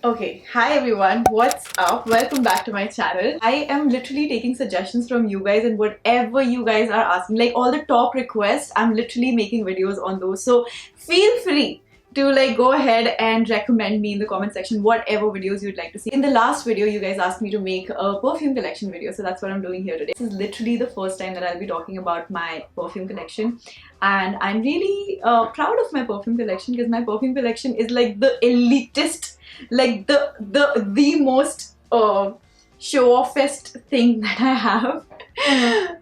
Okay, hi everyone, what's up? Welcome back to my channel. I am literally taking suggestions from you guys and whatever you guys are asking, like all the top requests, I'm literally making videos on those. So feel free to go ahead and recommend me in the comment section whatever videos you'd like to see. In the last video, you guys asked me to make a perfume collection video, so that's what I'm doing here today. This is literally the first time that I'll be talking about my perfume collection, and I'm really proud of my perfume collection because my perfume collection is like the elitist, like the most show-offest thing that I have.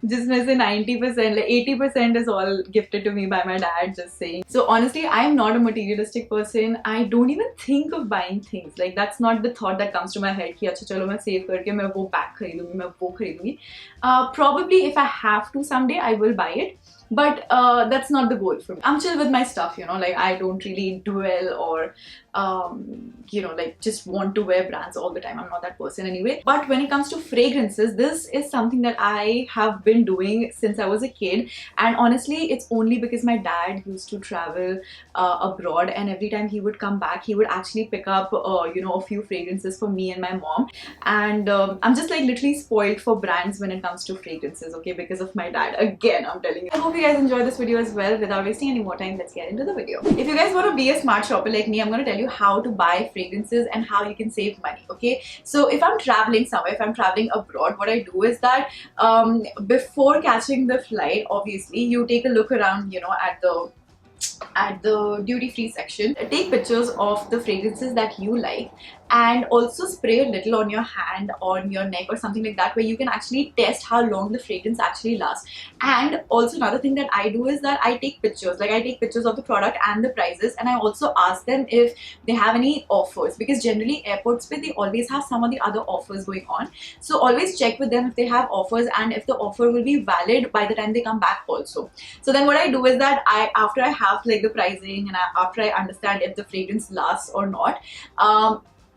Just may say 90%, like 80% is all gifted to me by my dad, just saying. So honestly, I'm not a materialistic person. I don't even think of buying things. Like that's not the thought that comes to my head कि अच्छा चलो मैं save करके मैं वो bag खरीदूंगी, मैं वो खरीदूंगी. Probably if I have to someday, I will buy it. But that's not the goal for me. I'm chill with my stuff, you know, like I don't really dwell or like just want to wear brands all the time. I'm not that person anyway. But when it comes to fragrances, this is something that I have been doing since I was a kid, and honestly it's only because my dad used to travel abroad, and every time he would come back he would actually pick up a few fragrances for me and my mom, and I'm just like literally spoiled for brands when it comes to fragrances, okay, because of my dad. Again, I'm telling you. I hope you guys enjoyed this video as well. Without wasting any more time, let's get into the video. If you guys want to be a smart shopper like me, I'm going to tell you how to buy fragrances and how you can save money, okay? So if I'm traveling somewhere, if I'm traveling abroad, what I do is that before catching the flight, obviously you take a look around, at the duty-free section. Take pictures of the fragrances that you like, and also spray a little on your hand, on your neck or something like that, where you can actually test how long the fragrance actually lasts. And also another thing that I do is that I take pictures, like I take pictures of the product and the prices, and I also ask them if they have any offers, because generally airports they always have some of the other offers going on. So always check with them if they have offers and if the offer will be valid by the time they come back also. So then what I do is that after I have like the pricing and after I understand if the fragrance lasts or not,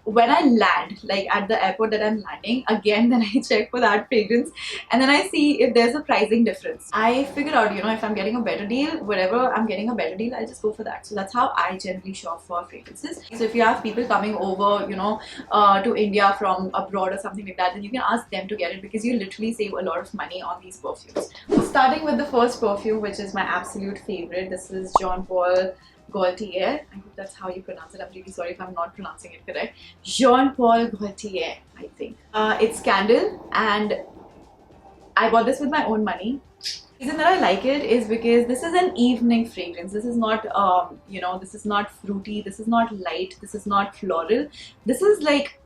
when I land, like at the airport that I'm landing, again then I check for that fragrance, and then I see if there's a pricing difference. I figure out, if I'm getting a better deal, wherever I'm getting a better deal, I'll just go for that. So that's how I generally shop for fragrances. So if you have people coming over, to India from abroad or something like that, then you can ask them to get it, because you literally save a lot of money on these perfumes. Starting with the first perfume, which is my absolute favorite. This is Jean Paul Gaultier. I hope that's how you pronounce it. I'm really sorry if I'm not pronouncing it correct. Jean Paul Gaultier, I think. It's candle, and I bought this with my own money. The reason that I like it is because this is an evening fragrance. This is not, this is not fruity. This is not light. This is not floral. This is like,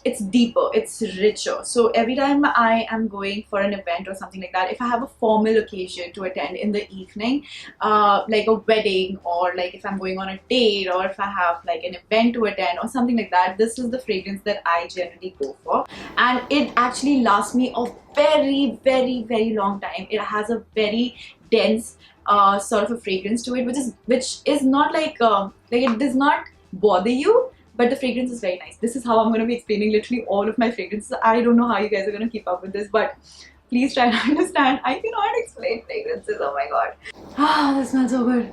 it's deeper, it's richer. So every time I am going for an event or something like that, if I have a formal occasion to attend in the evening, like a wedding, or like if I'm going on a date, or if I have like an event to attend or something like that, this is the fragrance that I generally go for. And it actually lasts me a very, very, very long time. It has a very dense sort of a fragrance to it, which is not like it does not bother you, but the fragrance is very nice. This is how I'm going to be explaining literally all of my fragrances. I don't know how you guys are going to keep up with this, but please try to understand. I cannot explain fragrances. Oh my god. Ah, this smells so good.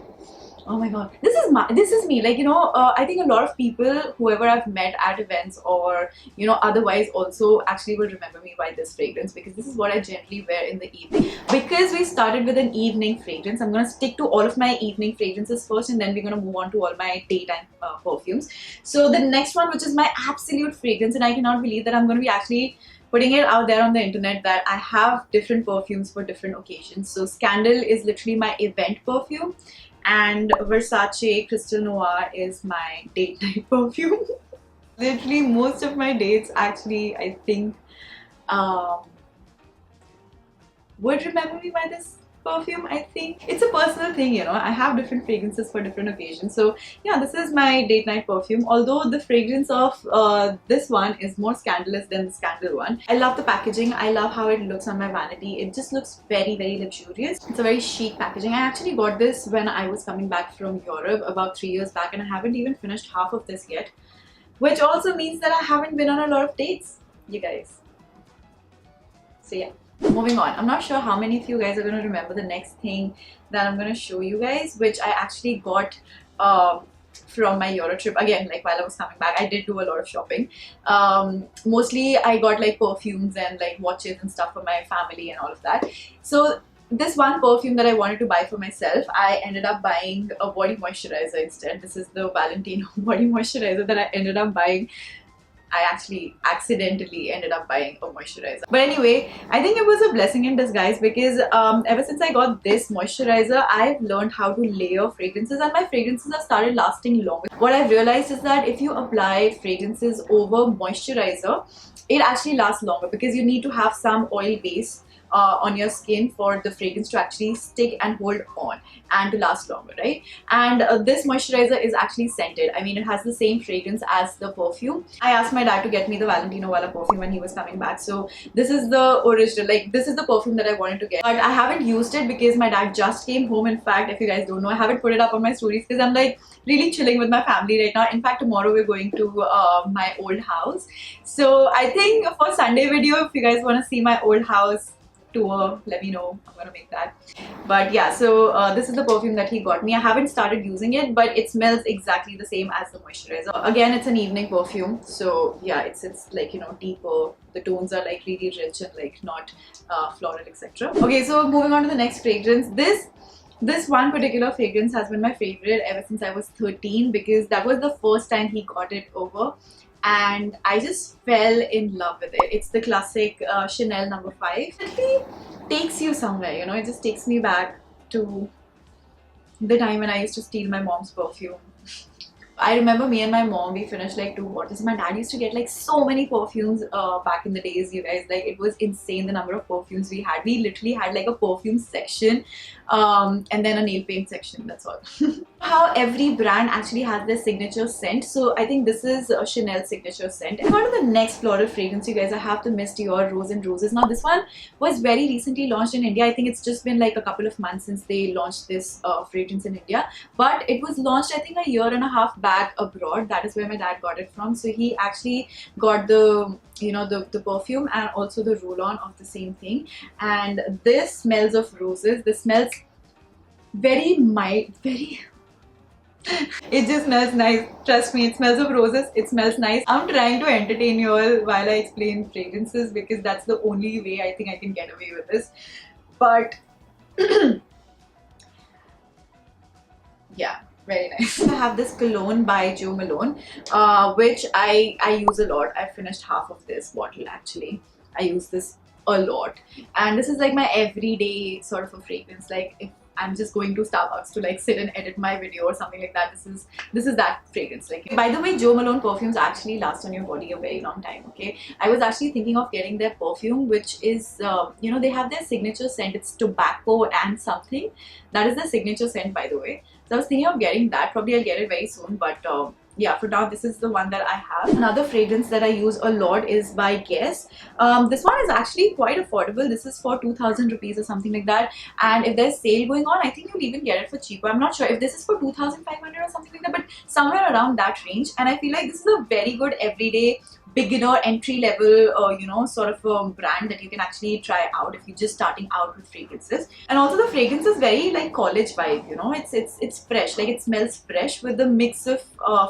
Oh my god. This is me. Like, I think a lot of people, whoever I've met at events or, otherwise also actually will remember me by this fragrance, because this is what I generally wear in the evening. Because we started with an evening fragrance, I'm going to stick to all of my evening fragrances first, and then we're going to move on to all my daytime perfumes. So the next one, which is my absolute fragrance, and I cannot believe that I'm going to be actually putting it out there on the internet that I have different perfumes for different occasions. So Scandal is literally my event perfume, and Versace Crystal Noir is my date night perfume. Literally most of my dates actually, I think, would remember me by this perfume. I think it's a personal thing, I have different fragrances for different occasions. So yeah, this is my date night perfume, although the fragrance of this one is more scandalous than the Scandal one. I love the packaging. I love how it looks on my vanity. It just looks very, very luxurious. It's a very chic packaging. I actually got this when I was coming back from Europe about 3 years back, and I haven't even finished half of this yet, which also means that I haven't been on a lot of dates, you guys. So yeah. Moving on, I'm not sure how many of you guys are going to remember the next thing that I'm going to show you guys, which I actually got from my Euro trip. Again, like while I was coming back, I did do a lot of shopping. Mostly I got like perfumes and like watches and stuff for my family and all of that. So this one perfume that I wanted to buy for myself, I ended up buying a body moisturizer instead. This is the Valentino body moisturizer that I ended up buying. I actually accidentally ended up buying a moisturizer. But anyway, I think it was a blessing in disguise because ever since I got this moisturizer, I've learned how to layer fragrances, and my fragrances have started lasting longer. What I've realized is that if you apply fragrances over moisturizer, it actually lasts longer because you need to have some oil base on your skin for the fragrance to actually stick and hold on and to last longer, right? And this moisturizer is actually scented. I mean, it has the same fragrance as the perfume. I asked my dad to get me the Valentino wala perfume when he was coming back. So this is the original, like this is the perfume that I wanted to get. But I haven't used it because my dad just came home. In fact, if you guys don't know, I haven't put it up on my stories because I'm like really chilling with my family right now. In fact, tomorrow we're going to my old house. So I think for Sunday video, if you guys want to see my old house tour, let me know. I'm gonna make that. But yeah, so this is the perfume that he got me. I haven't started using it, but it smells exactly the same as the moisturizer. Again, it's an evening perfume, so yeah, it's like, you know, deeper. The tones are like really rich and like not floral, etc. Okay, so moving on to the next fragrance. This one particular fragrance has been my favorite ever since I was 13 because that was the first time he got it over. And I just fell in love with it. It's the classic Chanel No. 5. It really takes you somewhere, you know. It just takes me back to the time when I used to steal my mom's perfume. I remember me and my mom, we finished like 2 bottles. My dad used to get like so many perfumes back in the days, you guys. Like it was insane the number of perfumes we had. We literally had like a perfume section and then a nail paint section, that's all. How every brand actually has their signature scent. So I think this is a Chanel signature scent. And on to the next floral fragrance, you guys. I have the Miss Dior Rose and Roses. Now this one was very recently launched in India. I think it's just been like a couple of months since they launched this fragrance in India. But it was launched I think a year and a half back abroad. That is where my dad got it from. So he actually got the, you know, the perfume and also the roll-on of the same thing. And this smells of roses. This smells very mild, very it just smells nice. Trust me, it smells of roses. It smells nice. I'm trying to entertain you all while I explain fragrances because that's the only way I think I can get away with this. But yeah, very nice. I have this cologne by Jo Malone, which I use a lot. I finished half of this bottle actually. I use this a lot, and this is like my everyday sort of a fragrance. Like if I'm just going to Starbucks to like sit and edit my video or something like that, this is that fragrance. Like, by the way, Jo Malone perfumes actually last on your body a very long time. Okay, I was actually thinking of getting their perfume, which is you know, they have their signature scent. It's tobacco and something. That is their signature scent, by the way. So I was thinking of getting that. Probably I'll get it very soon, but yeah, for now this is the one that I have. Another fragrance that I use a lot is by Guess. This one is actually quite affordable. This is for 2000 rupees or something like that, and if there's sale going on, I think you'll even get it for cheaper. I'm not sure if this is for 2500 or something like that, but somewhere around that range. And I feel like this is a very good everyday beginner entry level you know, sort of a brand that you can actually try out if you're just starting out with fragrances. And also the fragrance is very like college vibe, you know. It's fresh, like it smells fresh with the mix of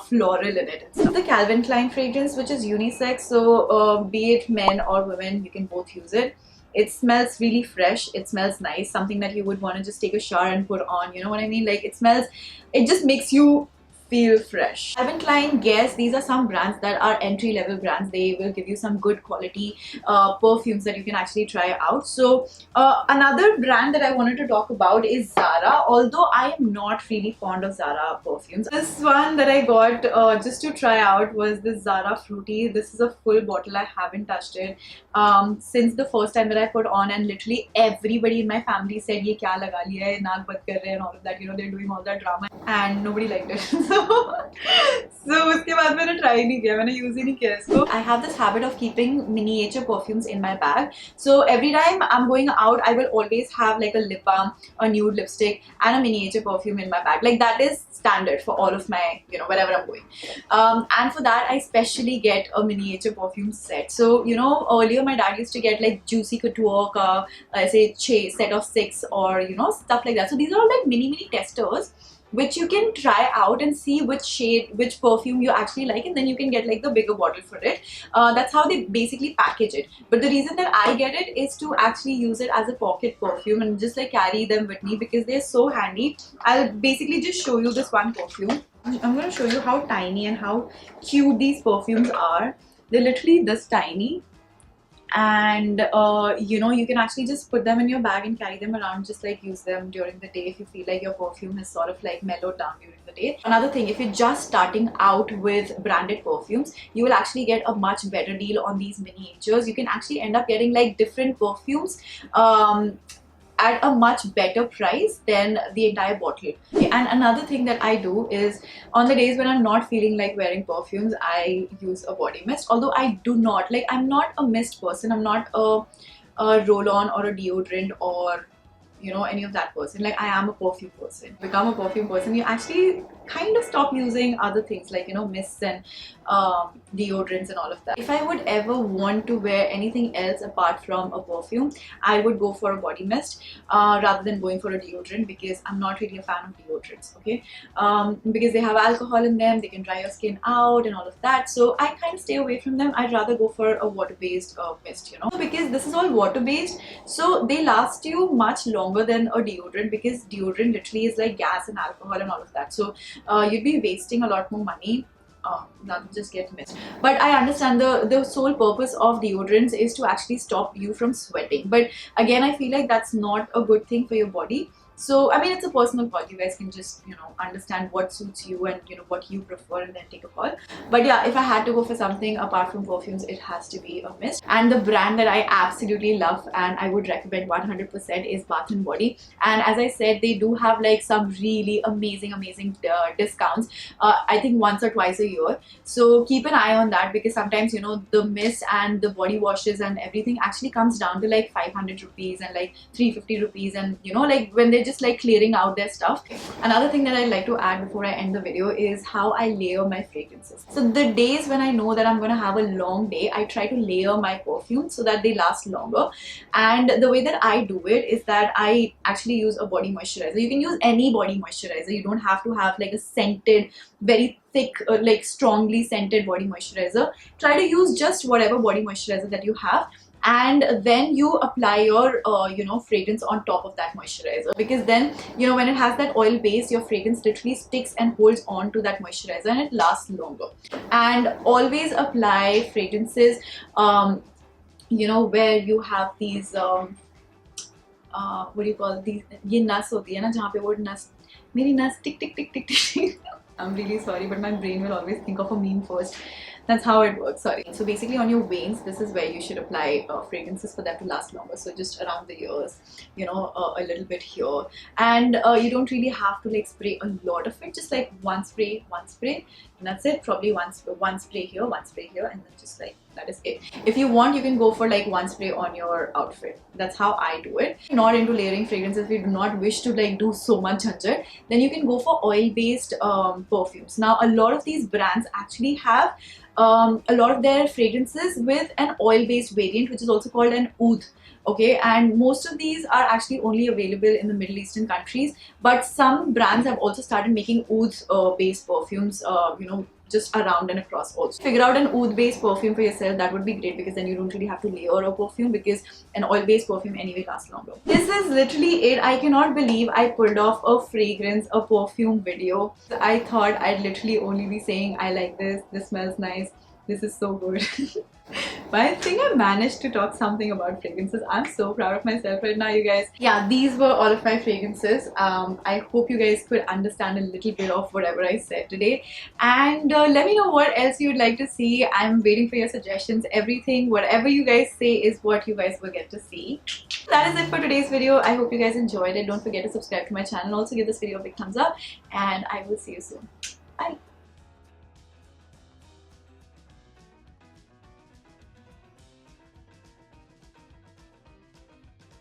floral in it. It's the Calvin Klein fragrance, which is unisex, so be it men or women, you can both use it. It smells really fresh. It smells nice, something that you would want to just take a shower and put on, you know what I mean? Like it smells, it just makes you feel fresh. Calvin Klein, Guess, these are some brands that are entry level brands. They will give you some good quality perfumes that you can actually try out. So another brand that I wanted to talk about is Zara, although I am not really fond of Zara perfumes. This one that I got just to try out was this Zara Fruity. This is a full bottle. I haven't touched it since the first time that I put on, and literally everybody in my family said ye kya laga liya hai, naak band kar rahe hain, and all of that, you know, they're doing all that drama, and nobody liked it. So उसके बाद मैंने try ही नहीं किया, मैंने use ही नहीं किया इसको. I have this habit of keeping miniature perfumes in my bag. So every time I'm going out, I will always have like a lip balm, a nude lipstick, and a miniature perfume in my bag. Like that is standard for all of my, you know, wherever I'm going. And for that, I specially get a miniature perfume set. So you know, earlier my dad used to get like Juicy Couture ka, say set of 6 or you know, stuff like that. So these are all like mini testers. which you can try out and see which shade, which perfume you actually like, and then you can get like the bigger bottle for it. That's how they basically package it. But the reason that I get it is to actually use it as a pocket perfume and just like carry them with me because they're so handy. I'll basically just show you this one perfume. I'm going to show you how tiny and how cute these perfumes are. They're literally this tiny, and you know, you can actually just put them in your bag and carry them around, just like use them during the day if you feel like your perfume has sort of like mellowed down during the day. Another thing, if you're just starting out with branded perfumes, you will actually get a much better deal on these miniatures. You can actually end up getting like different perfumes at a much better price than the entire bottle. And another thing that I do is, on the days when I'm not feeling like wearing perfumes, I use a body mist. Although I do not, like, I'm not a mist person. I'm not a roll-on or a deodorant or, you know, any of that person. Like, I am a perfume person. Become a perfume person, you actually kind of stop using other things like, you know, mists and deodorants and all of that. If I would ever want to wear anything else apart from a perfume, I would go for a body mist rather than going for a deodorant, because I'm not really a fan of deodorants, okay? Because they have alcohol in them, they can dry your skin out and all of that, so I kind of stay away from them. I'd rather go for a water-based mist, you know, because this is all water-based, so they last you much longer than a deodorant, because deodorant literally is like gas and alcohol and all of that, so you'd be wasting a lot more money rather than just get mist. But I understand the sole purpose of deodorants is to actually stop you from sweating, but again, I feel like that's not a good thing for your body. So, I mean, it's a personal call. You guys can just, you know, understand what suits you and, you know, what you prefer, and then take a call. But yeah, if I had to go for something apart from perfumes, it has to be a mist. And the brand that I absolutely love and I would recommend 100% is Bath & Body. And as I said, they do have like some really amazing discounts. I think once or twice a year. So keep an eye on that, because sometimes, you know, the mist and the body washes and everything actually comes down to like 500 rupees and like 350 rupees. And, you know, like when they just like clearing out their stuff. Another thing that I'd like to add before I end the video is how I layer my fragrances. So the days when I know that I'm gonna have a long day, I try to layer my perfumes so that they last longer. And the way that I do it is that I actually use a body moisturizer. You can use any body moisturizer. You don't have to have like a scented, very thick, like strongly scented body moisturizer. Try to use just whatever body moisturizer that you have, and then you apply your you know, fragrance on top of that moisturizer, because then, you know, when it has that oil base, your fragrance literally sticks and holds on to that moisturizer and it lasts longer. And always apply fragrances you know, where you have these what do you call these, ye nas hoti hai na, jahan pe wo nas, meri nas tick tick tick tick tick. I'm really sorry, but my brain will always think of a meme first. That's how it works, sorry. So basically on your veins, this is where you should apply fragrances for them to last longer. So just around the ears, you know, a little bit here. And you don't really have to like spray a lot of it, just like one spray, and that's it. Probably one spray here, and then just like, that is it. If you want, you can go for like one spray on your outfit. That's how I do it. If you're not into layering fragrances, if you do not wish to like do so much jhanjat, then you can go for oil-based perfumes. Now, a lot of these brands actually have a lot of their fragrances with an oil-based variant, which is also called an oud. Okay, and most of these are actually only available in the Middle Eastern countries, but some brands have also started making oud based perfumes, you know, just around and across also. Figure out an oud based perfume for yourself. That would be great, because then you don't really have to layer a perfume, because an oil based perfume anyway lasts longer. This is literally it. I cannot believe I pulled off a fragrance, a perfume video. I thought I'd literally only be saying, I like this smells nice, this is so good. But I think I managed to talk something about fragrances. I'm so proud of myself right now, you guys. Yeah, these were all of my fragrances. I hope you guys could understand a little bit of whatever I said today. And let me know what else you'd like to see. I'm waiting for your suggestions. Everything, whatever you guys say is what you guys will get to see. That is it for today's video. I hope you guys enjoyed it. Don't forget to subscribe to my channel. Also give this video a big thumbs up. And I will see you soon. Bye.